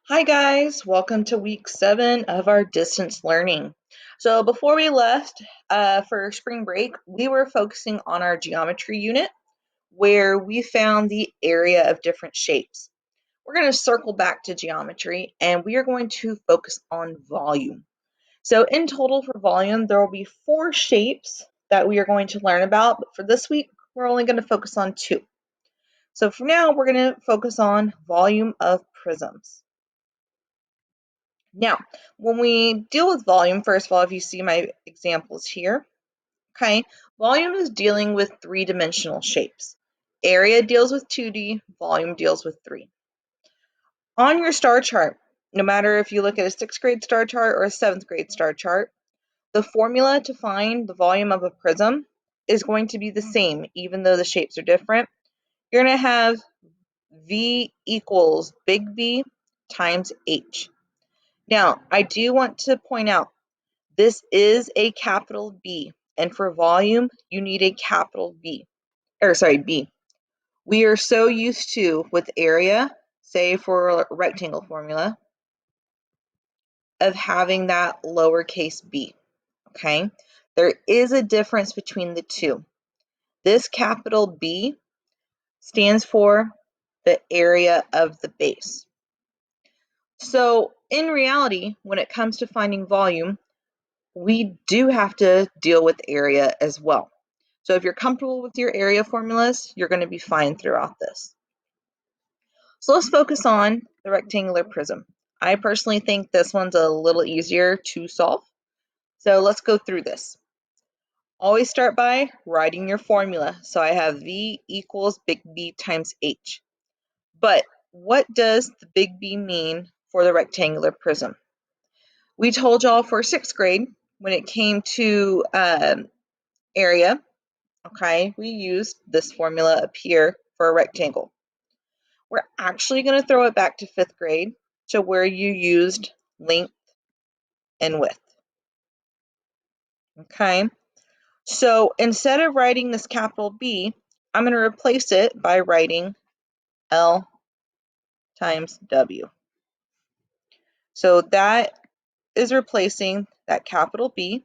Hi guys, welcome to week 7 of our distance learning. So before we left for spring break, we were focusing on our geometry unit where we found the area of different shapes. We're going to circle back to geometry and we are going to focus on volume. So in total for volume, there will be 4 shapes that we are going to learn about, but for this week, we're only going to focus on 2. So for now, we're going to focus on volume of prisms. Now, when we deal with volume, first of all, if you see my examples here, okay, volume is dealing with 3-dimensional shapes. Area deals with 2D, volume deals with 3. On your star chart, no matter if you look at a 6th grade star chart or a 7th grade star chart, the formula to find the volume of a prism is going to be the same, even though the shapes are different. You're going to have V equals big V times H. Now, I do want to point out, this is a capital B, and for volume, you need a capital B. We are so used to, with area, say for a rectangle formula, of having that lowercase b, okay? There is a difference between the two. This capital B stands for the area of the base. So in reality, when it comes to finding volume, we do have to deal with area as well. So if you're comfortable with your area formulas, you're going to be fine throughout this. So let's focus on the rectangular prism. I personally think this one's a little easier to solve. So let's go through this. Always start by writing your formula. So I have V equals big B times H. But what does the big B mean for the rectangular prism? We told y'all for 6th grade, when it came to area, okay, we used this formula up here for a rectangle. We're actually going to throw it back to 5th grade to where you used length and width. Okay, so instead of writing this capital B, I'm going to replace it by writing L times W. So that is replacing that capital B,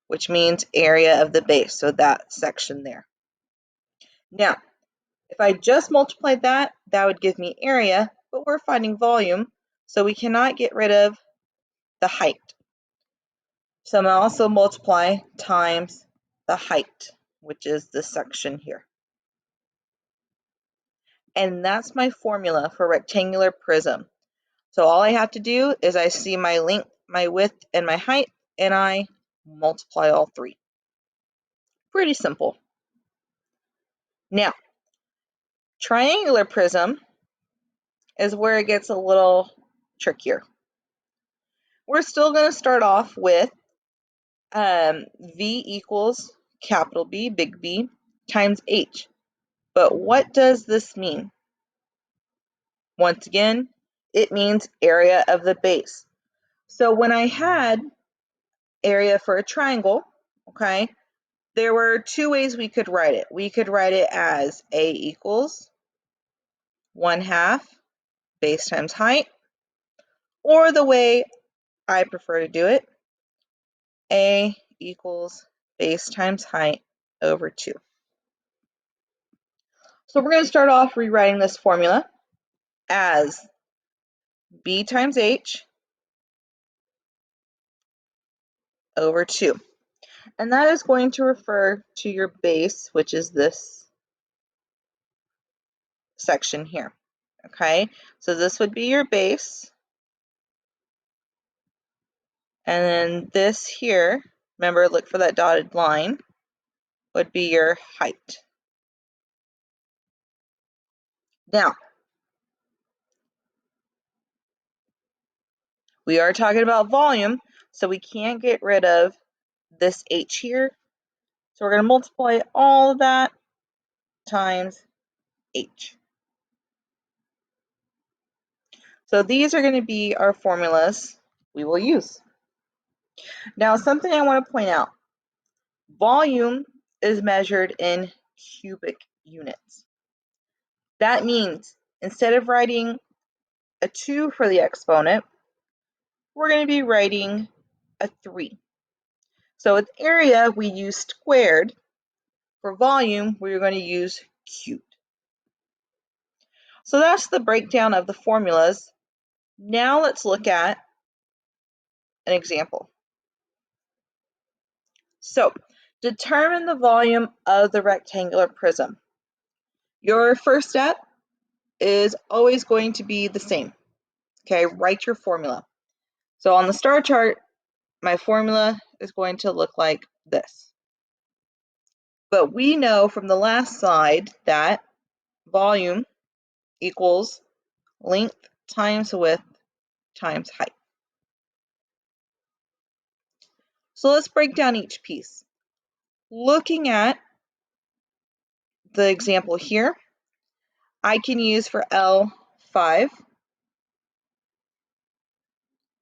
which means area of the base, so that section there. Now, if I just multiplied that, that would give me area, but we're finding volume, so we cannot get rid of the height. So I'm going to also multiply times the height, which is this section here. And that's my formula for rectangular prism. So all I have to do is I see my length, my width, and my height, and I multiply all 3. Pretty simple. Now, triangular prism is where it gets a little trickier. We're still going to start off with V equals capital B, big B, times H. But what does this mean? Once again, it means area of the base. So when I had area for a triangle, okay, there were 2 ways we could write it. We could write it as A equals 1/2 base times height, or the way I prefer to do it, A equals base times height over 2. So we're going to start off rewriting this formula as B times H over 2. And that is going to refer to your base, which is this section here. Okay, so this would be your base. And then this here, remember, look for that dotted line, would be your height. Now, we are talking about volume, so we can't get rid of this H here. So we're going to multiply all of that times H. So these are going to be our formulas we will use. Now, something I want to point out, volume is measured in cubic units. That means instead of writing a 2 for the exponent, we're going to be writing a 3. So with area, we use squared. For volume, we're going to use cubed. So that's the breakdown of the formulas. Now let's look at an example. So determine the volume of the rectangular prism. Your first step is always going to be the same. Okay, write your formula. So on the star chart, my formula is going to look like this. But we know from the last slide that volume equals length times width times height. So let's break down each piece. Looking at the example here, I can use for L 5.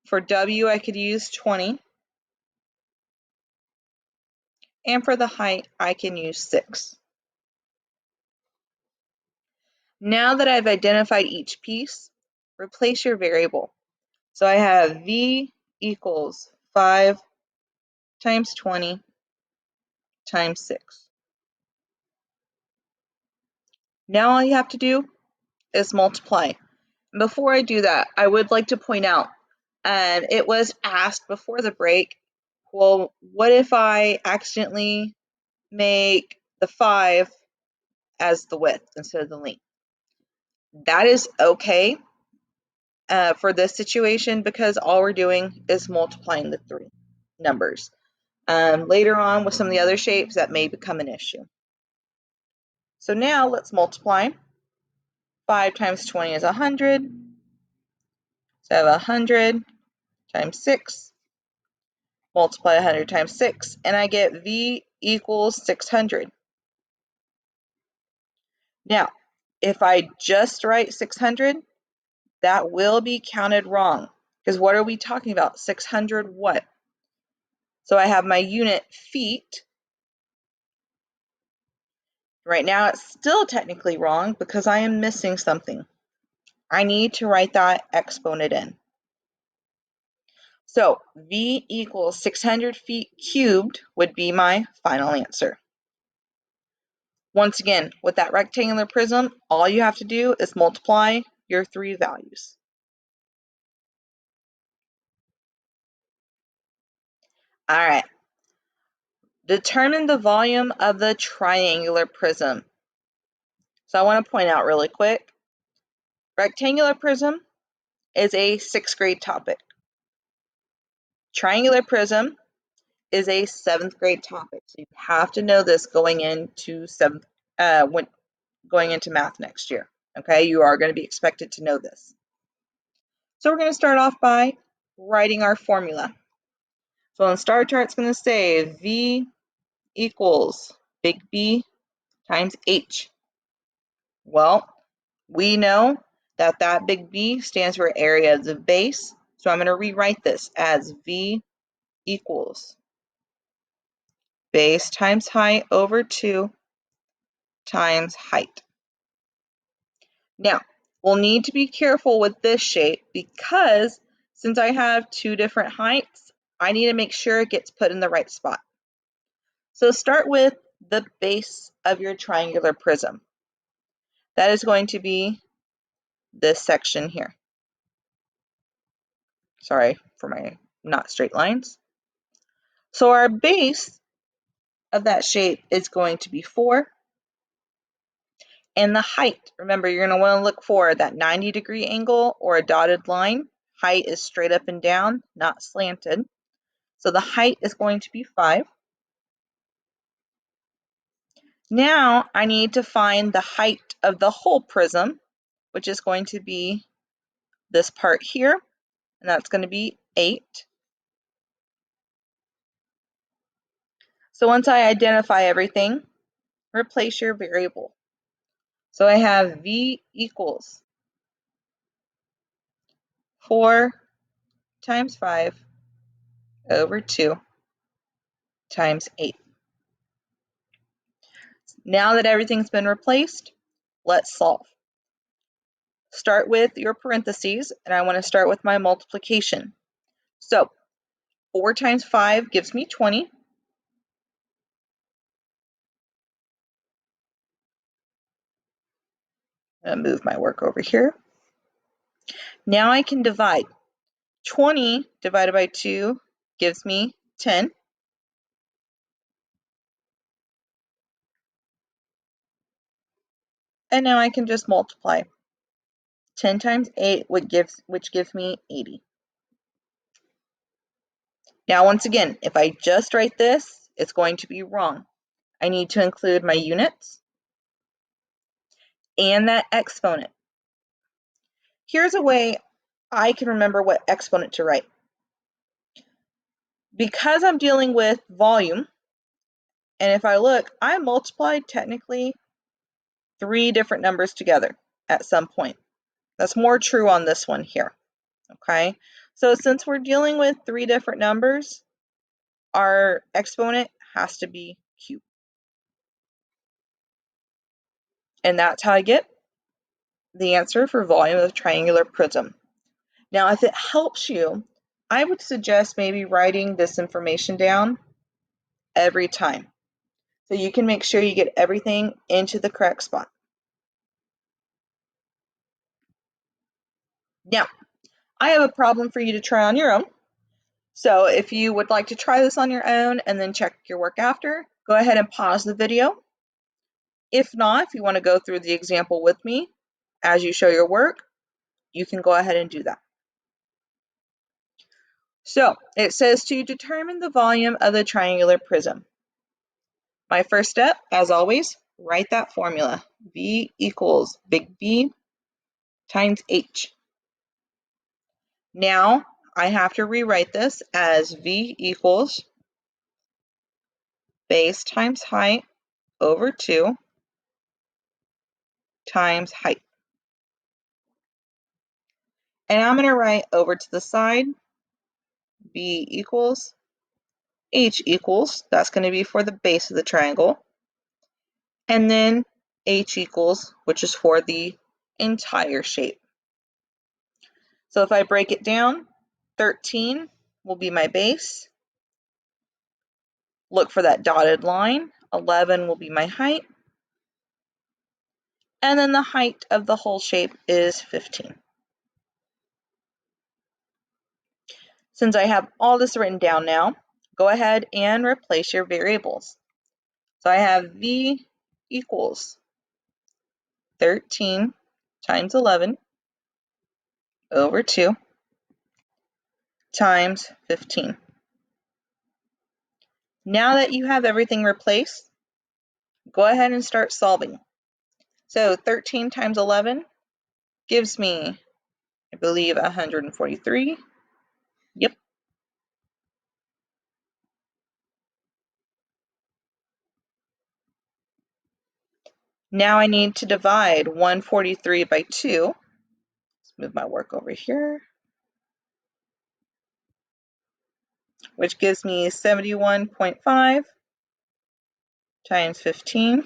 For W, I could use 20. And for the height, I can use 6. Now that I've identified each piece, replace your variable. So I have V equals 5 times 20 times 6. Now all you have to do is multiply. Before I do that, I would like to point out, it was asked before the break, well, what if I accidentally make the 5 as the width instead of the length? That is okay for this situation because all we're doing is multiplying the 3 numbers. Later on with some of the other shapes, that may become an issue. So now let's multiply. 5 times 20 is 100. So I have 100 times 6. Multiply 100 times 6, and I get V equals 600. Now, if I just write 600, that will be counted wrong. Because what are we talking about? 600 what? So I have my unit feet. Right now it's still technically wrong because I am missing something. I need to write that exponent in. So V equals 600 feet cubed would be my final answer. Once again, with that rectangular prism, all you have to do is multiply your 3 values. All right. Determine the volume of the triangular prism. So I want to point out really quick, rectangular prism is a 6th grade topic. Triangular prism is a 7th grade topic. So you have to know this going into going into math next year. Okay, you are going to be expected to know this. So we're going to start off by writing our formula. So on the star chart, it's going to say V equals big B times H. Well, we know that that big B stands for area of the base. So I'm going to rewrite this as V equals base times height over 2 times height. Now, we'll need to be careful with this shape because since I have 2 different heights, I need to make sure it gets put in the right spot. So start with the base of your triangular prism. That is going to be this section here. Sorry for my not straight lines. So our base of that shape is going to be 4. And the height, remember, you're going to want to look for that 90-degree angle or a dotted line. Height is straight up and down, not slanted. So the height is going to be 5. Now I need to find the height of the whole prism, which is going to be this part here, and that's going to be 8. So once I identify everything, replace your variable. So I have V equals 4 times 5 over 2 times 8. Now that everything's been replaced, let's solve. start with your parentheses, and I want to start with my multiplication. So 4 times 5 gives me 20. I'm going to move my work over here. Now I can divide. 20 divided by 2 gives me 10. And now I can just multiply. 10 times 8, which gives me 80. Now, once again, if I just write this, it's going to be wrong. I need to include my units and that exponent. Here's a way I can remember what exponent to write. Because I'm dealing with volume, and if I look, I multiplied technically 3 different numbers together at some point. That's more true on this one here, okay? So since we're dealing with 3 different numbers, our exponent has to be cubed. And that's how I get the answer for volume of triangular prism. Now, if it helps you, I would suggest maybe writing this information down every time, so you can make sure you get everything into the correct spot. Now, I have a problem for you to try on your own. So if you would like to try this on your own and then check your work after, go ahead and pause the video. If not, if you want to go through the example with me as you show your work, you can go ahead and do that. So it says to determine the volume of the triangular prism. My first step, as always, write that formula. V equals big B times H. Now I have to rewrite this as V equals base times height over 2 times height. And I'm going to write over to the side, B equals H equals, that's going to be for the base of the triangle, and then H equals, which is for the entire shape. So if I break it down, 13 will be my base. Look for that dotted line. 11 will be my height. And then the height of the whole shape is 15. Since I have all this written down now, go ahead and replace your variables. So I have V equals 13 times 11 over 2 times 15. Now that you have everything replaced, go ahead and start solving. So 13 times 11 gives me, I believe, 143. Yep. Now I need to divide 143 by 2. Let's move my work over here, which gives me 71.5 times 15.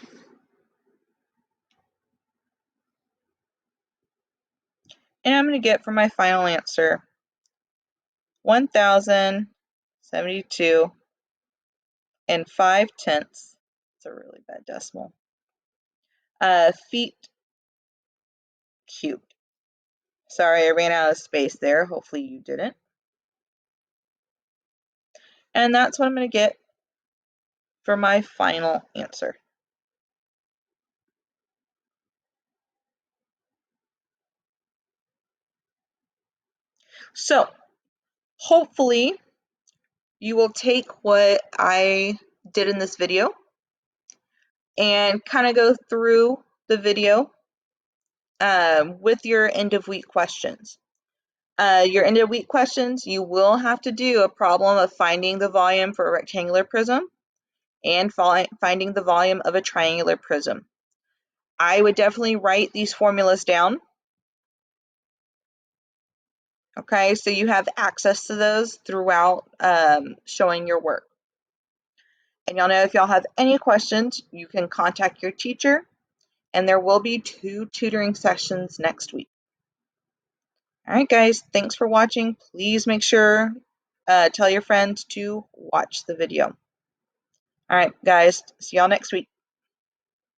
And I'm going to get for my final answer 1,072 and 5/10. It's a really bad decimal. Feet cubed. Sorry, I ran out of space there. Hopefully you didn't. And that's what I'm going to get for my final answer. So hopefully you will take what I did in this video and kind of go through the video with your end of week questions. Your end of week questions, you will have to do a problem of finding the volume for a rectangular prism and finding the volume of a triangular prism. I would definitely write these formulas down. Okay, so you have access to those throughout showing your work. And y'all know if y'all have any questions, you can contact your teacher, and there will be 2 tutoring sessions next week. All right, guys, thanks for watching. Please make sure tell your friends to watch the video. All right, guys, see y'all next week.